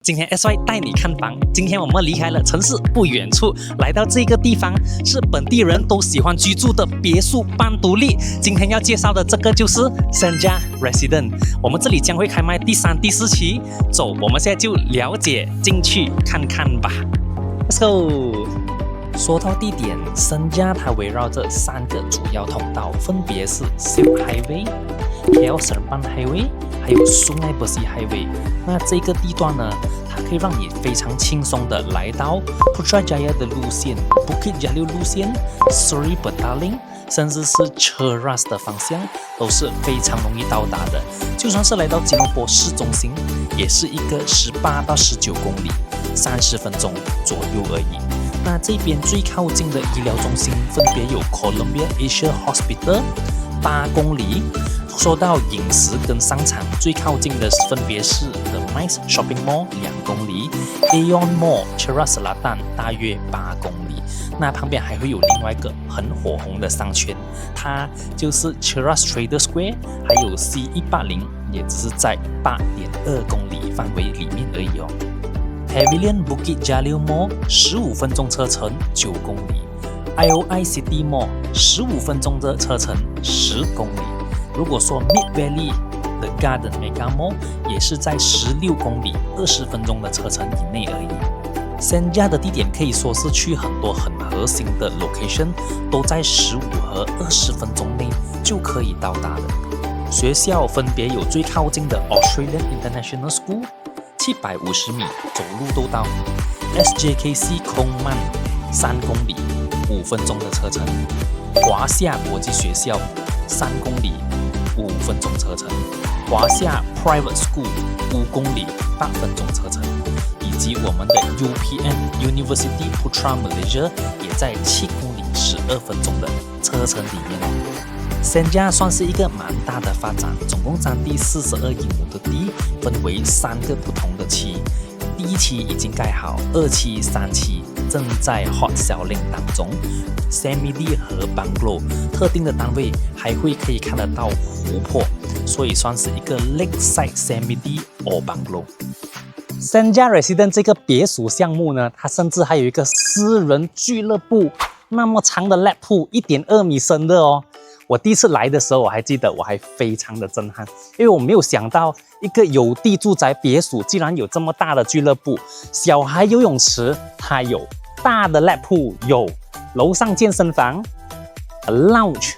今天 SY 带你看房。今天我们离开了城市不远处，来到这个地方是本地人都喜欢居住的别墅半独立。今天要介绍的这个就是 Senja Residence， 我们这里将会开卖第3、第4期。走，我们现在就了解进去看看吧。Let's go。说到地点，Senja它围绕着3个主要通道，分别是 Silk Highway、KL Seremban Highway， 还有 Sungai Besi Highway。那这个地段呢，它可以让你非常轻松的来到 Putrajaya 的路线、Bukit Jalil 路线、Seri Petaling， 甚至是 Cheras 的方向，都是非常容易到达的。就算是来到吉隆坡市中心，也是一个18到19公里，30分钟左右而已。那这边最靠近的医疗中心分别有 Columbia Asia Hospital 8公里。说到饮食跟商场，最靠近的分别是 The Nice Shopping Mall 2公里， Aeon Mall Cheras Selatan 大约8公里。那旁边还会有另外一个很火红的商圈，它就是 Cheras Trader Square， 还有 C180， 也只是在8.2公里范围里面而已哦。Pavilion Bukit Jalil Mall 15分钟车程9公里， IOI City Mall 15分钟的车程10公里。如果说 Mid Valley The Garden Mega Mall 也是在16公里20分钟的车程以内而已。Senja 的地点可以说是去很多很核心的 location， 都在15和20分钟内就可以到达的。学校分别有最靠近的 Australian International School 750米走路都到， SJKC Kroman 3公里5分钟的车程，华夏国际学校3公里5分钟车程，华夏 Private School 5公里8分钟车程，以及我们的 UPM University Putra Malaysia 也在7公里12分钟的车程里面哦。Senja 算是一个蛮大的发展，总共占地42英亩的地，分为3个不同的期。第1期已经盖好，2期、3期正在 hot selling 当中。Semi-D 和 Bungalow 特定的单位还会可以看得到湖泊，所以算是一个 Lakeside Semi-D or Bungalow。Senja Residence 这个别墅项目呢，它甚至还有一个私人俱乐部，那么长的 lap pool 1.2米深的哦。我第一次来的时候，我还记得我还非常的震撼，因为我没有想到一个有地住宅别墅竟然有这么大的俱乐部，小孩游泳池它有，大的 lap pool 有，楼上健身房 lounge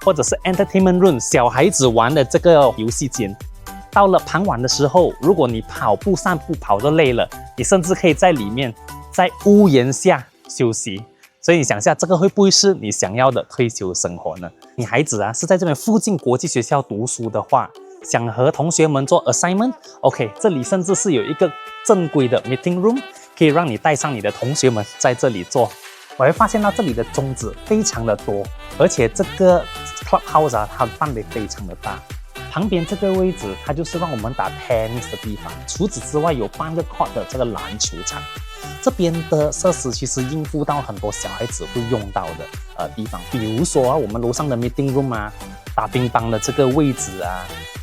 或者是 entertainment room 小孩子玩的这个游戏间。到了傍晚的时候，如果你跑步散步跑得累了，你甚至可以在里面在屋檐下休息。所以你想一下，这个会不会是你想要的退休生活呢？你孩子啊是在这边附近国际学校读书的话，想和同学们做 assignment， OK， 这里甚至是有一个正规的 meeting room， 可以让你带上你的同学们在这里做。我会发现到这里的种子非常的多，而且这个 clubhouse 啊，它的范围非常的大。旁边这个位置，它就是让我们打 tennis 的地方。除此之外，有半个 court 的这个篮球场。这边的设施其实应付到很多小孩子会用到的地方，比如说我们楼上的 meeting room 啊，打乒乓的这个位置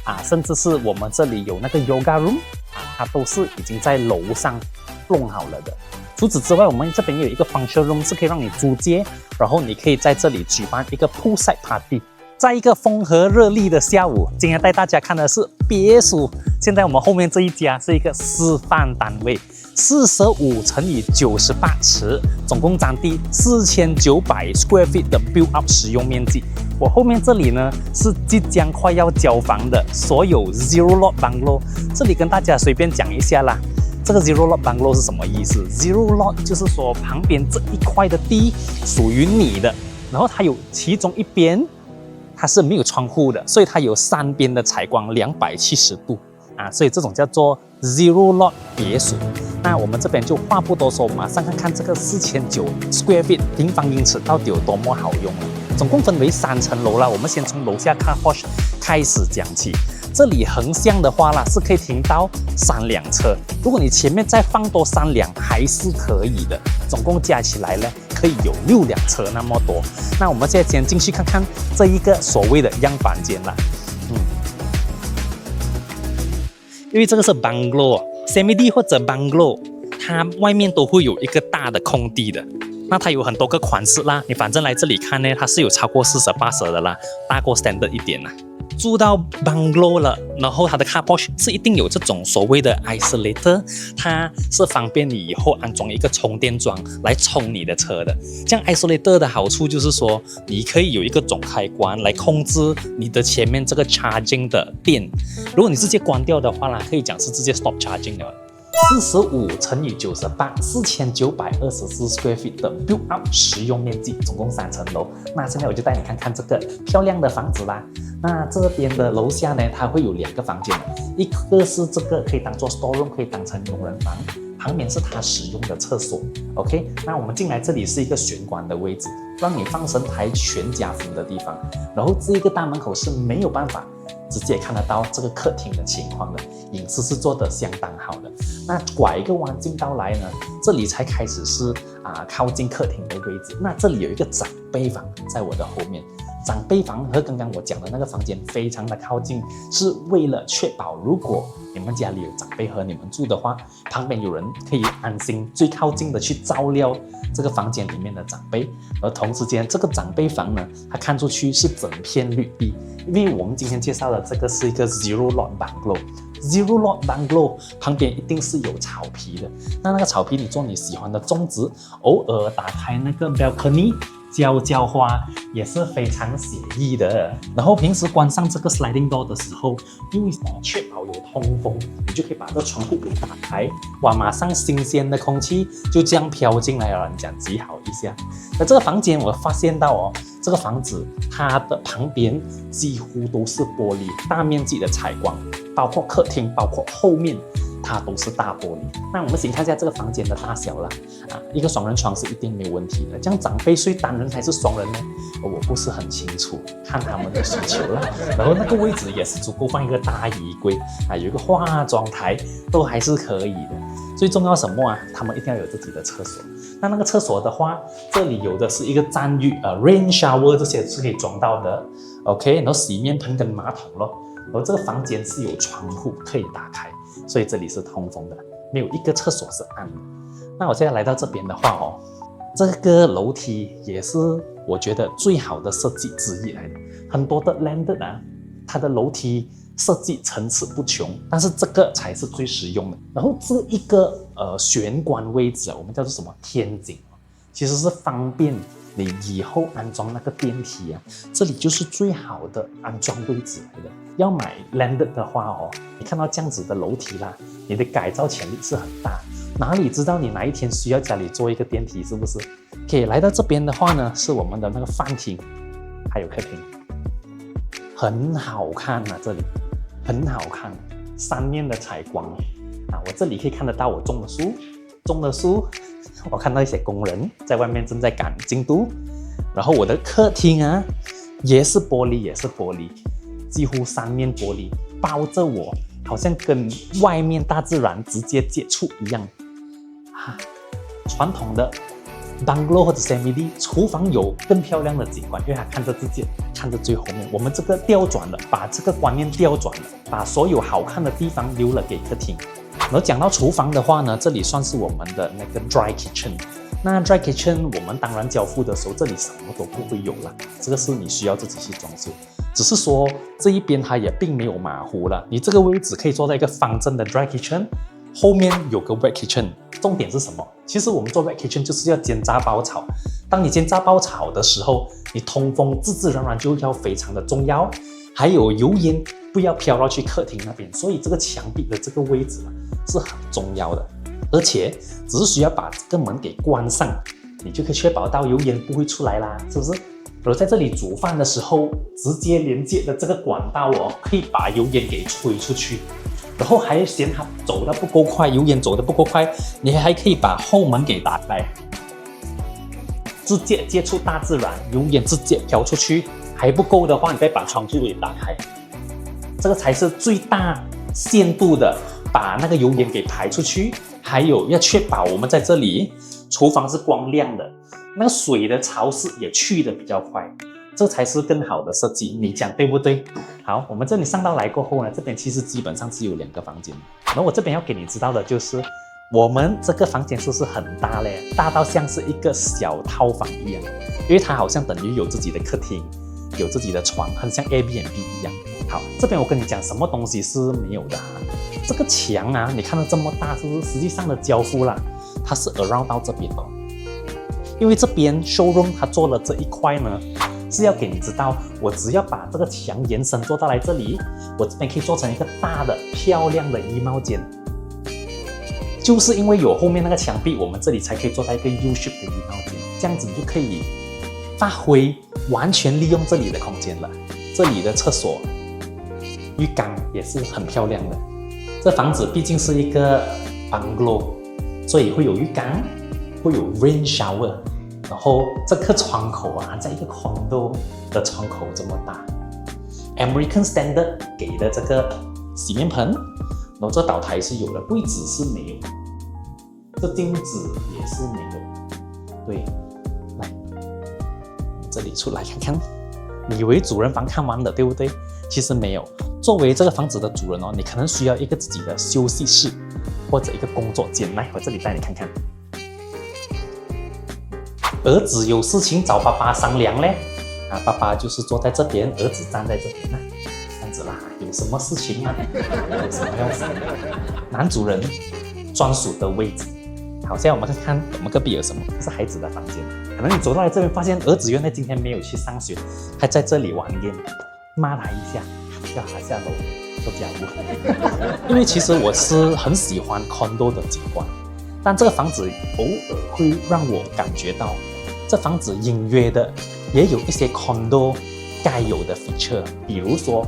啊，甚至是我们这里有那个 yoga room 啊，它都是已经在楼上弄好了的。除此之外，我们这边也有一个 function room 是可以让你租借，然后你可以在这里举办一个 poolside party。在一个风和日丽的下午，今天带大家看的是别墅。现在我们后面这一家是一个示范单位，45乘以98尺，总共占地4900 square feet 的 build up 使用面积。我后面这里呢是即将快要交房的所有 Zero Lot Bungalow， 这里跟大家随便讲一下啦。这个 Zero Lot Bungalow 是什么意思？ Zero Lot 就是说旁边这一块的地属于你的，然后它有其中一边它是没有窗户的，所以它有3边的采光270度啊，所以这种叫做 Zero Lot 别墅。那我们这边就话不多说，马上看看这个4900 square feet 平方英尺到底有多么好用了。总共分为3层楼啦，我们先从楼下 car wash 开始讲起。这里横向的话啦，是可以停到3辆车，如果你前面再放多3辆还是可以的，总共加起来呢可以有6辆车那么多。那我们现在先进去看看这一个所谓的样板间啦。因为这个是 bungalow， semi-D 或者 bungalow， 它外面都会有一个大的空地的。那它有很多个款式啦，你反正来这里看呢，它是有超过40-80的啦，大过 standard 一点啦。住到 bungalow 了，然后它的 car porch 是一定有这种所谓的 isolator， 它是方便你以后安装一个充电桩来充你的车的。这样 isolator 的好处就是说，你可以有一个总开关来控制你的前面这个 charging 的电。如果你直接关掉的话啦，可以讲是直接 stop charging 了。45乘以98，4924 square feet 的 build up 实用面积，总共3层楼。那现在我就带你看看这个漂亮的房子啦。那这边的楼下呢，它会有2个房间，一个是这个可以当做 store room， 可以当成佣人房，旁边是它使用的厕所。OK， 那我们进来这里是一个玄关的位置，让你放身台全家福的地方。然后这个大门口是没有办法直接看得到这个客厅的情况的，隐私是做得相当好的。那拐一个弯进到来呢，这里才开始是靠近客厅的位置。那这里有一个长辈房在我的后面，长辈房和刚刚我讲的那个房间非常的靠近，是为了确保如果你们家里有长辈和你们住的话，旁边有人可以安心最靠近的去照料这个房间里面的长辈。而同时间这个长辈房呢，它看出去是整片绿地，因为我们今天介绍的这个是一个 Zero Lot Bungalow。Zero Lot Bungalow 旁边一定是有草皮的，那个草皮你做你喜欢的种植，偶尔打开那个 balcony 浇花也是非常写意的。然后平时关上这个 sliding door 的时候，因为想要确保有通风，你就可以把这个窗户给打开，哇，马上新鲜的空气就这样飘进来了，你讲极好一下。那这个房间我发现到这个房子它的旁边几乎都是玻璃，大面积的采光，包括客厅，包括后面，它都是大玻璃。那我们先看一下这个房间的大小啦。一个双人床是一定没有问题的。这样长辈睡单人还是双人呢？我不是很清楚，看他们的需求啦。然后那个位置也是足够放一个大衣柜有一个化妆台，都还是可以的。最重要什么他们一定要有自己的厕所。那个厕所的话，这里有的是一个沾浴rain shower， 这些是可以装到的。OK， 然后洗面盆跟马桶咯。然后这个房间是有窗户可以打开，所以这里是通风的，没有一个厕所是暗的。那我现在来到这边的话这个楼梯也是我觉得最好的设计之一来的。很多的 landed它的楼梯设计层次不穷，但是这个才是最实用的。然后这一个玄关位置我们叫做什么天井，其实是方便你以后安装那个电梯这里就是最好的安装位置来的。要买 landed 的话你看到这样子的楼梯啦，你的改造潜力是很大。哪里知道你哪一天需要家里做一个电梯，是不是？可以来到这边的话呢，是我们的那个饭厅，还有客厅，很好看这里很好看，三面的采光我这里可以看得到我种的树，我看到一些工人在外面正在赶进度。然后我的客厅也是玻璃，几乎三面玻璃包着我，好像跟外面大自然直接接触一样传统的 bungalow 或者 semi-D 厨房有更漂亮的景观，因为它看着最后面。我们这个调转了，把这个观念调转了，把所有好看的地方留了给客厅。然后讲到厨房的话呢，这里算是我们的那个 dry kitchen。那 dry kitchen 我们当然交付的时候，这里什么都不会有了，这个是你需要自己去装修。只是说这一边它也并没有马虎了，你这个位置可以做到一个方正的 dry kitchen， 后面有个 wet kitchen。重点是什么？其实我们做 wet kitchen 就是要煎炸包炒。当你煎炸包炒的时候，你通风自然就要非常的重要，还有油烟不要飘到去客厅那边，所以这个墙壁的这个位置是很重要的。而且只是需要把这个门给关上，你就可以确保到油烟不会出来啦，是不是？然后在这里煮饭的时候，直接连接的这个管道可以把油烟给吹出去。然后还嫌它走得不够快，油烟走得不够快，你还可以把后门给打开，直接接触大自然，油烟直接飘出去。还不够的话，你再把窗户给打开，这个才是最大限度的把那个油烟给排出去。还有要确保我们在这里厨房是光亮的，那个水的潮湿也去得比较快。这才是更好的设计，你讲对不对？好，我们这里上到来过后呢，这边其实基本上只有2个房间。然后我这边要给你知道的就是，我们这个房间是不是很大嘞？大到像是一个小套房一样，因为它好像等于有自己的客厅，有自己的床，很像 Airbnb 一样。好，这边我跟你讲，什么东西是没有的啊？这个墙啊，你看到这么大，是不是实际上的交付啦？它是 around 到这边的，因为这边 showroom 它做了这一块呢，是要给你知道，我只要把这个墙延伸做到来这里，我这边可以做成一个大的漂亮的衣帽间。就是因为有后面那个墙壁，我们这里才可以做到一个 U-shape 的衣帽间，这样子你就可以发挥完全利用这里的空间了。这里的厕所、浴缸也是很漂亮的。这房子毕竟是一个 bungalow， 所以会有浴缸，会有 rain shower， 然后这个窗口啊，在一个 condo 的窗口这么大。American Standard 给的这个洗面盆，然后这岛台是有的，柜子是没有，这镜子也是没有。对，来，这里出来看看。你以为主人房看完了，对不对？其实没有。作为这个房子的主人哦，你可能需要一个自己的休息室或者一个工作间。来，我这里带你看看。儿子有事情找爸爸商量嘞，爸爸就是坐在这边，儿子站在这边啊，这样子啦。有什么事情吗？有什么要商量？男主人专属的位置。好，现在我们看看我们隔壁有什么，这是孩子的房间。可能你走到来这边，发现儿子原来今天没有去上学，还在这里玩 game， 骂他一下，叫他下楼做家务。因为其实我是很喜欢 condo 的景观，但这个房子偶尔会让我感觉到，这房子隐约的也有一些 condo 该有的 feature， 比如说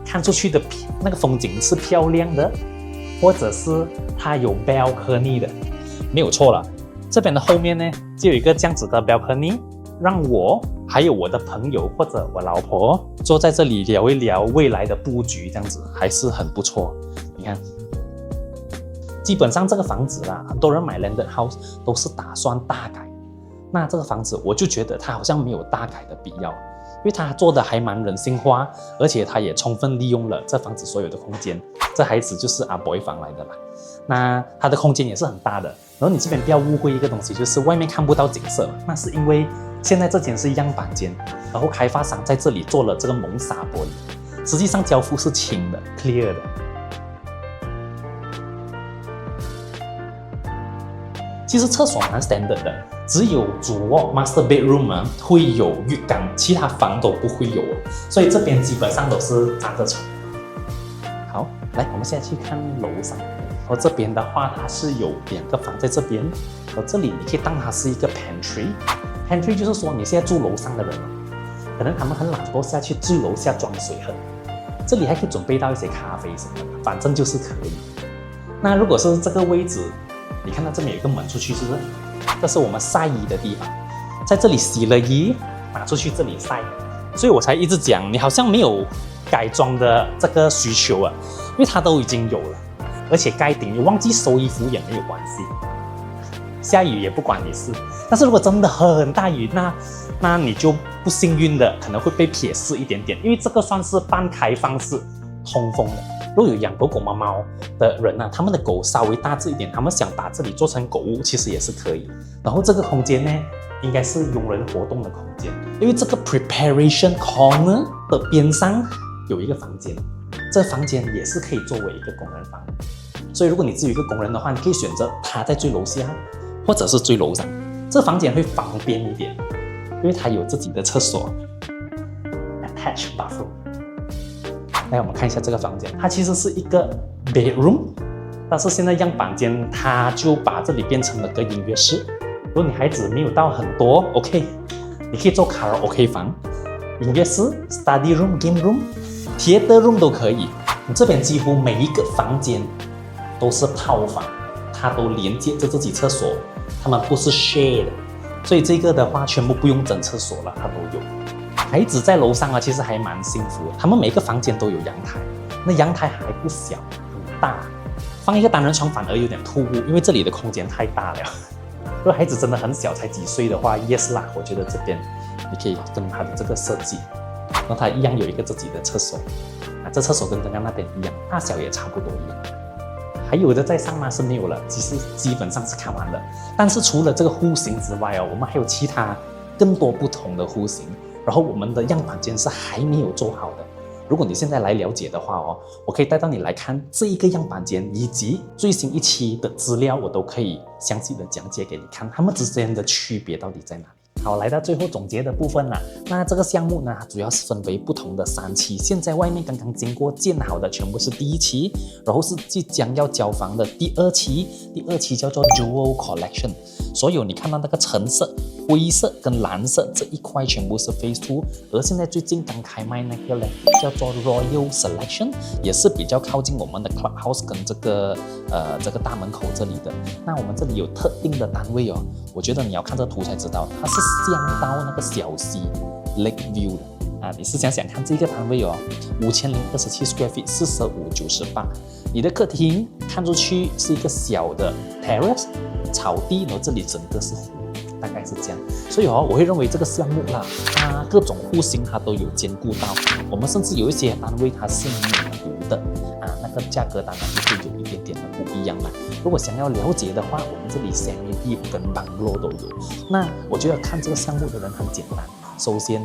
看出去的那个风景是漂亮的，或者是它有 balcony 的。没有错了，这边的后面呢，就有一个这样子的 balcony， 让我还有我的朋友或者我老婆坐在这里聊一聊未来的布局，这样子还是很不错。你看，基本上这个房子啦，很多人买 landed house 都是打算大改，那这个房子我就觉得它好像没有大改的必要，因为它做的还蛮人性化，而且它也充分利用了这房子所有的空间。这孩子就是阿 boy 房来的啦，那它的空间也是很大的。然后你这边不要误会一个东西，就是外面看不到景色，那是因为现在这间是样板间，然后开发商在这里做了这个蒙砂玻璃，实际上交付是清的 clear 的。其实厕所蛮 standard 的，只有主卧 master bedroom 会有浴缸，其他房都不会有，所以这边基本上都是3个床。好，来，我们现在去看楼上。然后这边的话，它是有2个房在这边，然后这里你可以当它是一个 pantry。pantry 就是说你现在住楼上的人，可能他们很懒惰下去住楼下装水喝，这里还可以准备到一些咖啡什么的，反正就是可以。那如果是这个位置，你看到这边有一个门出去，是不是？这是我们晒衣的地方，在这里洗了衣，拿出去这里晒，所以我才一直讲你好像没有改装的这个需求啊，因为它都已经有了。而且盖顶，你忘记收衣服也没有关系，下雨也不关你事。但是如果真的很大雨，那你就不幸运的可能会被撇视一点点，因为这个算是半开放式通风的。如果有养狗狗猫猫的人啊，他们的狗稍微大只一点，他们想把这里做成狗屋，其实也是可以。然后这个空间呢，应该是佣人活动的空间，因为这个 preparation corner 的边上有一个房间，这房间也是可以作为一个工人房。所以如果你只有一个工人的话，你可以选择他在最楼下，或者是最楼上。这房间会方便一点，因为它有自己的厕所 ，attached bathroom。来，我们看一下这个房间，它其实是一个 bedroom， 但是现在样板间它就把这里变成了个音乐室。如果你孩子没有到很多 ，OK， 你可以做卡拉 OK 房、音乐室、study room、game room、theater room 都可以。你这边几乎每一个房间都是套房，它都连接着自己厕所，它们不是 share 的，所以这个的话全部不用整厕所了，它都有。孩子在楼上啊，其实还蛮幸福的，他们每个房间都有阳台，那阳台还不小，很大，放一个单人床反而有点突兀，因为这里的空间太大了。如果孩子真的很小，才几岁的话 ，yes 啦，我觉得这边你可以跟它的这个设计，然后它一样有一个自己的厕所这厕所跟刚刚那边一样，大小也差不多一样。还有的在上吗？是没有了，其实基本上是看完了。但是除了这个户型之外我们还有其他更多不同的户型，然后我们的样板间是还没有做好的。如果你现在来了解的话我可以带到你来看这一个样板间以及最新一期的资料，我都可以详细的讲解给你看，它们之间的区别到底在哪里。好，来到最后总结的部分了。那这个项目呢，主要是分为不同的3期。现在外面刚刚经过建好的全部是第1期，然后是即将要交房的第2期。第2期叫做 Jewel Collection， 所有你看到那个橙色、灰色跟蓝色这一块全部是 Phase 2，而现在最近刚开卖那个呢，叫做 Royal Selection， 也是比较靠近我们的 Clubhouse 跟这个大门口这里的。那我们这里有特定的单位我觉得你要看这图才知道，它是向到那个小溪 Lakeview 的你是想想看这个单位5027 square feet 4598，你的客厅看出去是一个小的 terrace 草地，然后这里整个是湖，大概是这样。所以我会认为这个项目啦，它各种户型它都有兼顾到。我们甚至有一些单位它是免湖的那个价格当然就是有一点点的不一样啦。如果想要了解的话，我们这里 Semi-D 跟 Bungalow 都有。那我觉得看这个项目的人很简单，首先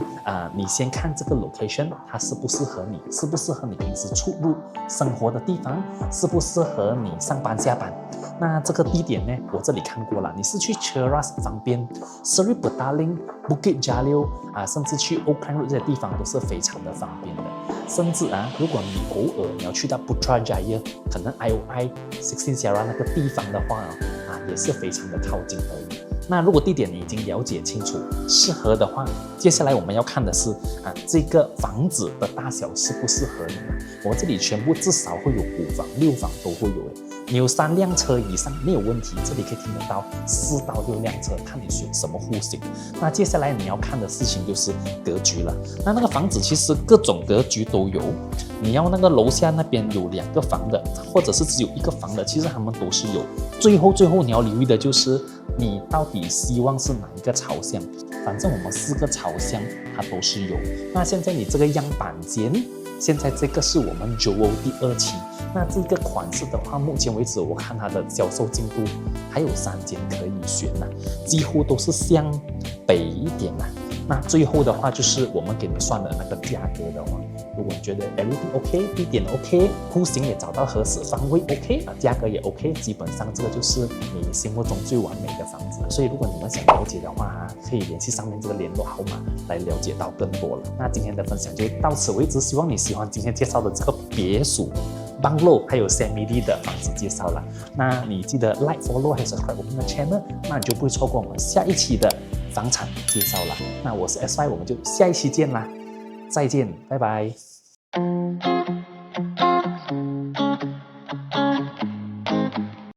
你先看这个 location 它适不适合你，适不适合你平时出入生活的地方，适不适合你上班下班。那这个地点呢，我这里看过了，你是去 Cheras 方便 Seri Petaling、Bukit Jalil甚至去 Oakland Road 这些地方都是非常的方便的。甚至如果你偶尔你要去到 Putrajaya， 可能 IOI、16 Sierra 那个地方的话也是非常的靠近而已。那如果地点你已经了解清楚，适合的话，接下来我们要看的是这个房子的大小适不适合你。我这里全部至少会有5房、6房都会有你有3辆车以上没有问题，这里可以听得到4到6辆车，看你选什么户型。那接下来你要看的事情就是格局了。那个房子其实各种格局都有，你要那个楼下那边有2个房的，或者是只有1个房的，其实他们都是有。最后你要留意的就是你到底希望是哪一个朝向。反正我们4个朝向它都是有。那现在你这个样板间，现在这个是我们 Jewel 第2期。那这个款式的话，目前为止我看它的销售进度还有3间可以选几乎都是向北一点那最后的话就是我们给你算的那个价格的话，如果你觉得 everything OK， 地点 OK， 户型也找到合适，方位 OK， 价格也 OK， 基本上这个就是你心目中最完美的房子。所以如果你们想了解的话可以联系上面这个联络号码来了解到更多了。那今天的分享就到此为止，希望你喜欢今天介绍的这个别墅Bungalow 还有 Semi-D 的房子介绍了。那你记得 Like、Follow 还有 Subscribe 我们的 Channel， 那你就不会错过我们下一期的房产介绍了。那我是 SY， 我们就下一期见啦，再见，拜拜。